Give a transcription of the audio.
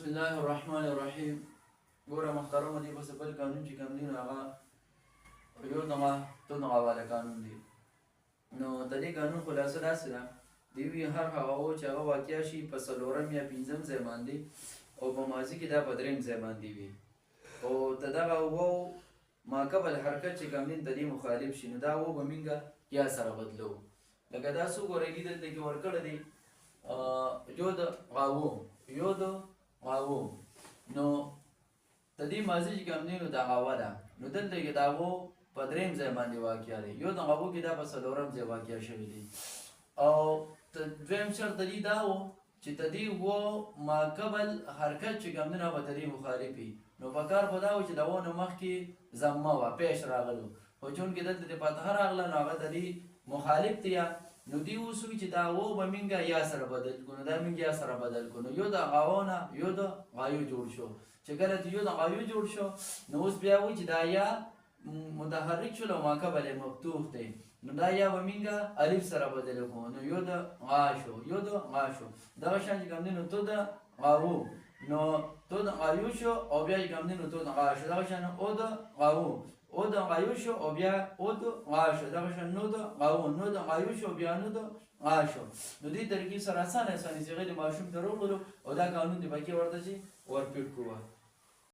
بسم الله الرحمن الرحیم. ګوره محترمه دې پسې بل قانون چې کوم دی نو هغه یو دغه والا قانون دی. نو د دې قانون خلاصه داسې ده دی وي هر هغه و چې هغه واقع شي په څلورم یا پنځم ځای باندې او په ماضي کې دا په درېیم ځای باندې وي او د دغه و ماقبل حرکت چې کوم دی د دې مخالف شي نو دا و به موږ یا سره بدلو. لکه دا څو ګورئ دلته کې ورکړی دی یو د غاوو نو د دې ماضي چې کوم دی نو دا غاوه ده نو دلته کې دا و په درېیم ځای باندې واقع دی. یو د غاوو کې دا په څلورم ځای واقع شوی دی او دویم شرط د دې دا و چې د دې و ماقبل حرکت چې کوم دی نو به د دې مخالف وي. نو په کار خو دا و چې د و نه مخکې ضمه وه پیش راغلو خو چونکې دلته د فتحه راغله نو هغه د دې مخالف دی نو دی اوس وي چې دا و به موږ یا سره بدل کړو نو دا موږ یا سره بدل کړو. نو یو د غاوو نه یو د غایو جوړ شو چې کله چې یو د غایو جوړ شو نو اوس بیا وایي چې دا یا متحرک شول او ماقبل مفتوح دی نو دا یا به موږ الف سره بدل کړو نو یو د غا شو یو د غا شو. دغه شان چې کوم دی نو تو د غاوو نو تو د غایو شو او بیا چې کوم دی نو تو د غا شو. دغه شان او د غاوو او د غایو شو او بیا او د غا شو. دغه شان نو د غاوو نو د غایو شو بیا نو د غا شو. نو دې طریقې سره اسانه صيغې د ماشوم ته راوړو او دا قانون دی پکې ورته چې ورپیټ کوو.